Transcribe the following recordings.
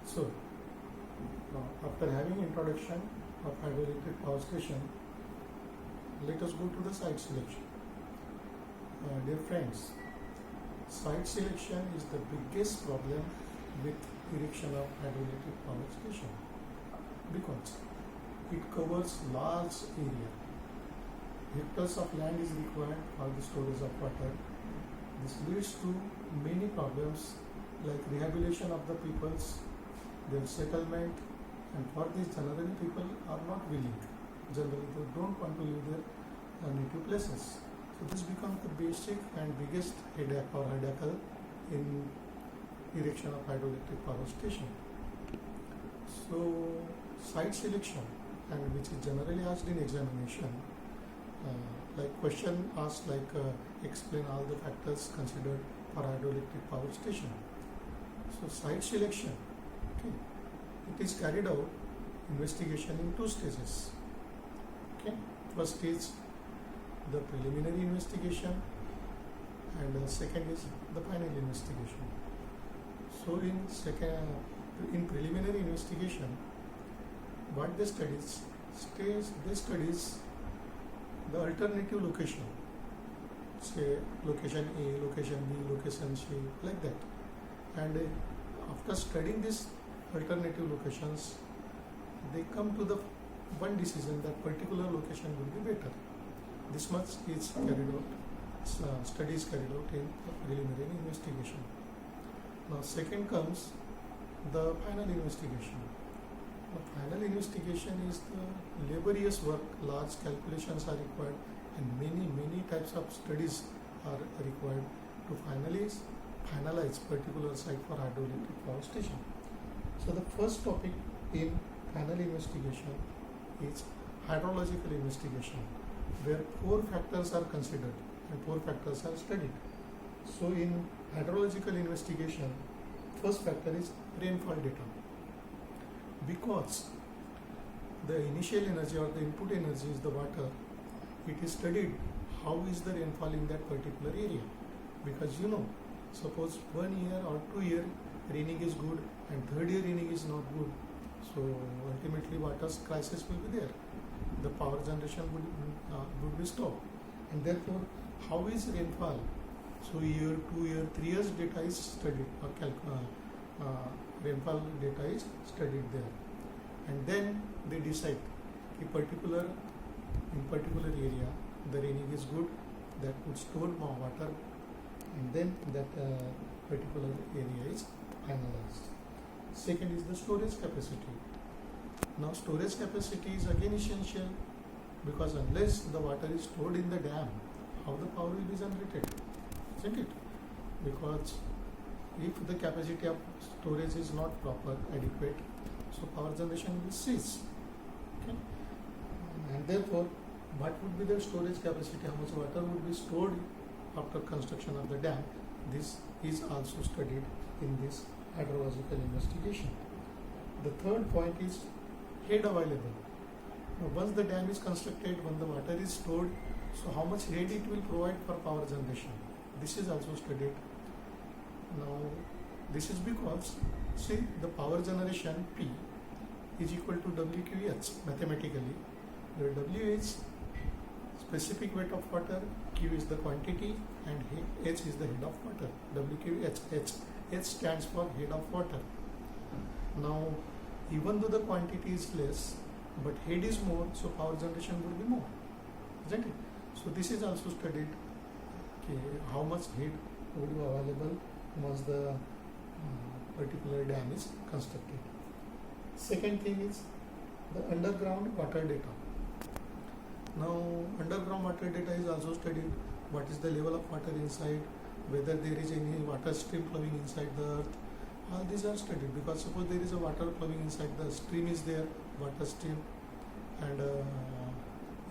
So, after having introduction of hydroelectric power station, let us go to the site selection. Dear friends, site selection is the biggest problem with erection of hydroelectric power station because it covers large area. Hectares of land is required for the storage of water. This leads to many problems like rehabilitation of the peoples, their settlement, and for this generally people are not willing. Generally they don't want to leave their native places. So this becomes the basic and biggest headache or headache in erection of hydroelectric power station. So site selection, and which is generally asked in examination, like question asked like explain all the factors considered for hydroelectric power station. So site selection, okay, it is carried out investigation in two stages. Okay, first is the preliminary investigation, and second is the final investigation. So in preliminary investigation, what they studies the alternative location, say location A, location B, location C, like that. And after studying these alternative locations, they come to the one decision that particular location will be better. This much is carried out, studies carried out in preliminary investigation. Now second comes the final investigation. The final investigation is the laborious work, large calculations are required, and many types of studies are required to finalize particular site for hydroelectric power station. So the first topic in final investigation is hydrological investigation, where 4 factors are considered and 4 factors are studied. So in hydrological investigation, first factor is rainfall data, because the initial energy or the input energy is the water. It is studied how is the rainfall in that particular area, because suppose 1 year or 2 year raining is good and 3rd year raining is not good, so ultimately water crisis will be there, the power generation would be stopped, and therefore how is rainfall, so year, 2 year, 3 years data is studied, or rainfall data is studied there, and then they decide in particular area the raining is good, that would store more water, and then that particular area is finalized. Second is the storage capacity. Now storage capacity is again essential, because unless the water is stored in the dam, how the power will be generated, isn't it? Because if the capacity of storage is not proper, adequate, so power generation will cease. Okay? And therefore, what would be the storage capacity, how much water would be stored after construction of the dam, this is also studied in this hydrological investigation. The third point is head available. Now, once the dam is constructed, when the water is stored, so how much head it will provide for power generation, this is also studied. Now this is because, see, the power generation P is equal to WQH mathematically, where W is specific weight of water, Q is the quantity, and H is the head of water. WQH, H stands for head of water. Now even though the quantity is less, but head is more, so power generation would be more, isn't it? So this is also studied, okay, how much head would be available once the particular dam is constructed. Second thing is the underground water data. Now underground water data is also studied. What is the level of water inside, whether there is any water stream flowing inside the earth. All these are studied, because suppose there is a water flowing inside, the stream is there, water stream, and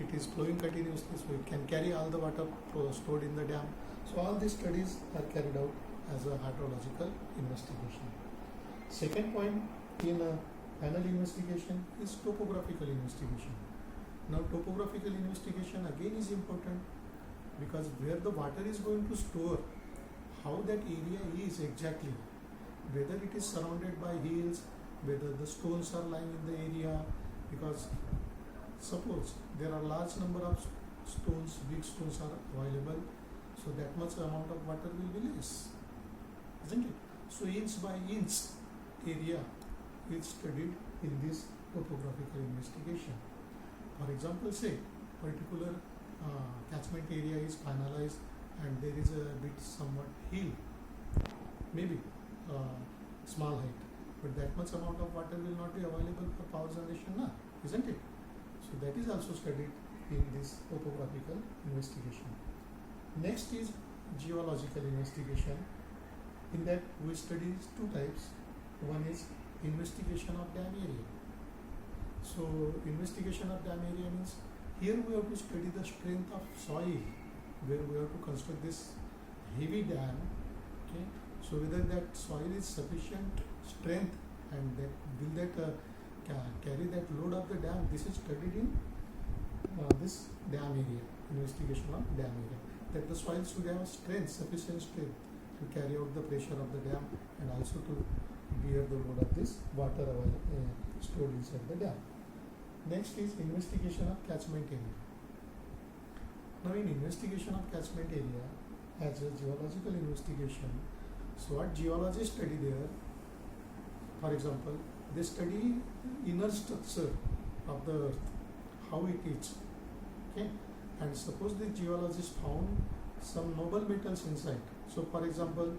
it is flowing continuously, so it can carry all the water stored in the dam. So all these studies are carried out as a hydrological investigation. Second point in a final investigation is topographical investigation. Now topographical investigation again is important, because where the water is going to store, how that area is exactly, whether it is surrounded by hills, whether the stones are lying in the area, because suppose there are large number of stones, big stones are available, so that much amount of water will be less, isn't it? So inch by inch area is studied in this topographical investigation. For example, say particular catchment area is finalized and there is a bit somewhat hill, maybe small height, but that much amount of water will not be available for power generation now, isn't it? So that is also studied in this topographical investigation. Next is geological investigation. In that we study two types. One is investigation of dam area. So investigation of dam area means here we have to study the strength of soil where we have to construct this heavy dam. Okay, so whether that soil is sufficient strength and that will that carry that load of the dam. This is studied in this dam area, investigation of dam area. That the soil should have strength, sufficient strength to carry out the pressure of the dam and also to bear the load of this water stored inside the dam. Next is investigation of catchment area. Now in investigation of catchment area as a geological investigation, so what geologists study there, for example, they study inner structure of the earth, how it is, okay, and suppose the geologist found some noble metals inside. So for example,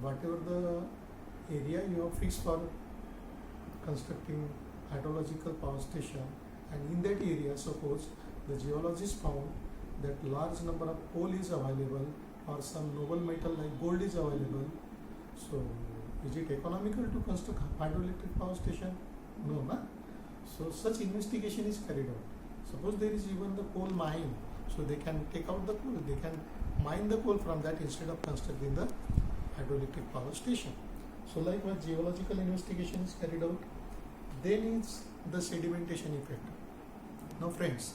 whatever the area you have fixed for constructing hydrological power station, and in that area suppose the geologist found that large number of coal is available or some noble metal like gold is available, so is it economical to construct hydroelectric power station? No, na? So such investigation is carried out. Suppose there is even the coal mine, so they can take out the coal, they can mine the coal from that instead of constructing the hydroelectric power station. So likewise geological investigation is carried out. Then is the sedimentation effect. Now friends,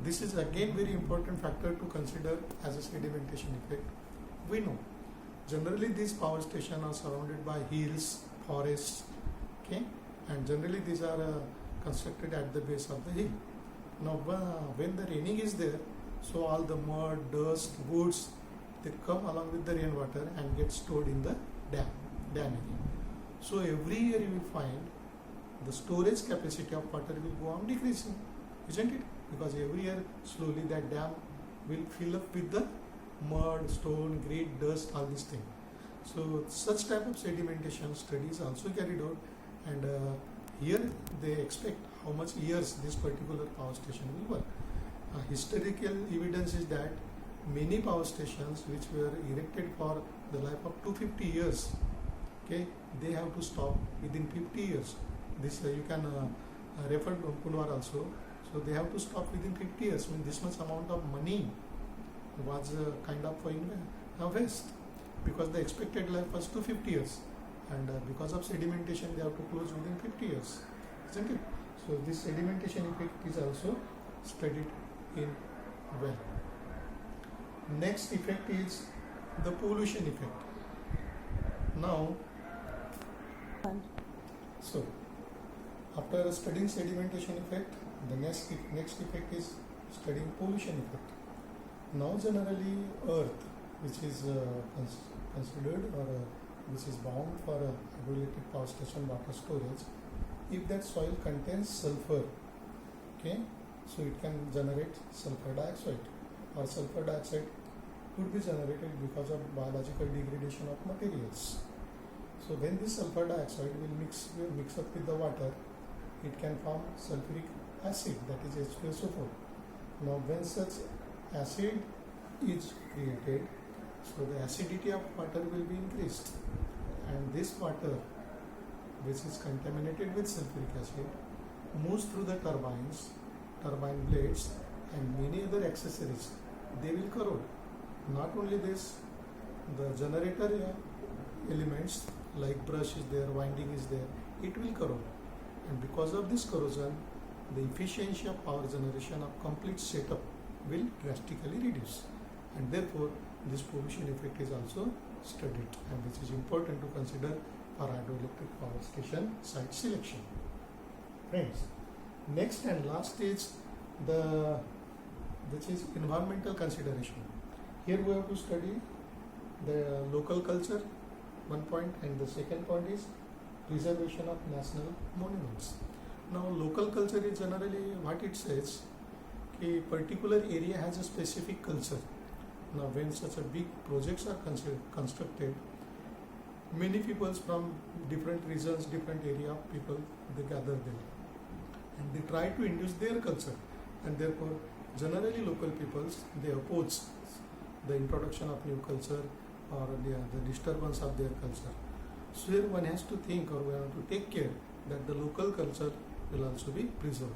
this is again very important factor to consider as a sedimentation effect. We know generally these power stations are surrounded by hills, forests, okay, and generally these are constructed at the base of the hill. Now when the raining is there, so all the mud, dust, woods, they come along with the rainwater and get stored in the dam area. So every year you will find the storage capacity of water will go on decreasing, isn't it? Because every year slowly that dam will fill up with the mud, stone, grit, dust, all these things. So such type of sedimentation studies also carried out, and here they expect how much years this particular power station will work. Historical evidence is that many power stations which were erected for the life of 250 years, okay, they have to stop within 50 years. This you can refer to Punwar also. So they have to stop within 50 years. I mean, this much amount of money was kind of a waste, because the expected life was 250 years, and because of sedimentation they have to close within 50 years, isn't it? So this sedimentation effect is also studied in well. Next effect is the pollution effect. Now, so after studying sedimentation effect, the next effect is studying pollution effect. Now generally earth, which is considered or which is bound for a hydroelectric power station water storage, if that soil contains sulfur, okay, so it can generate sulfur dioxide, or sulfur dioxide could be generated because of biological degradation of materials. So when this sulfur dioxide will mix up with the water, it can form sulfuric acid, that is H2SO4. Now when such acid is created, so the acidity of water will be increased, and this water, which is contaminated with sulfuric acid, moves through the turbine blades and many other accessories. They will corrode. Not only this, the generator elements like brush is there, winding is there, it will corrode, and because of this corrosion, the efficiency of power generation of complete setup will drastically reduce, and therefore this pollution effect is also studied, and which is important to consider for hydroelectric power station site selection. Friends, next and last is which is environmental consideration. Here we have to study the local culture, one point, and the second point is preservation of national monuments. Now, local culture is generally what it says. A particular area has a specific culture. Now, when such a big projects are constructed, many people from different regions, different area of people, they gather there and they try to induce their culture, and therefore generally local peoples, they oppose the introduction of new culture or the disturbance of their culture. So here one has to think, or we have to take care that the local culture will also be preserved.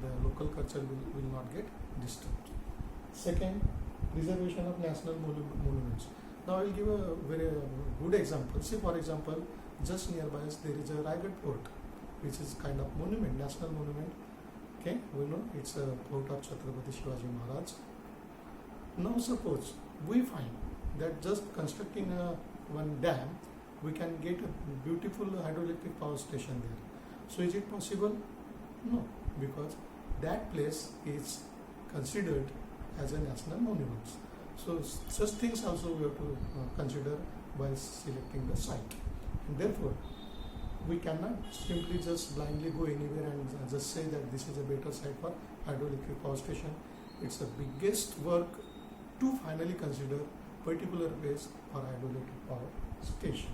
The local culture will not get disturbed. Second, preservation of national monuments. Now I will give a very good example. See, for example, just nearby us there is a Raigad Fort, which is kind of monument, national monument. Okay, we know it's a fort of Chhatrapati Shivaji Maharaj. Now suppose we find that just constructing one dam, we can get a beautiful hydroelectric power station there. So is it possible? No, because that place is considered as a national monument. So such things also we have to consider while selecting the site. And therefore, we cannot simply just blindly go anywhere and just say that this is a better site for hydroelectric power station. It's the biggest work to finally consider particular place for hydroelectric power station.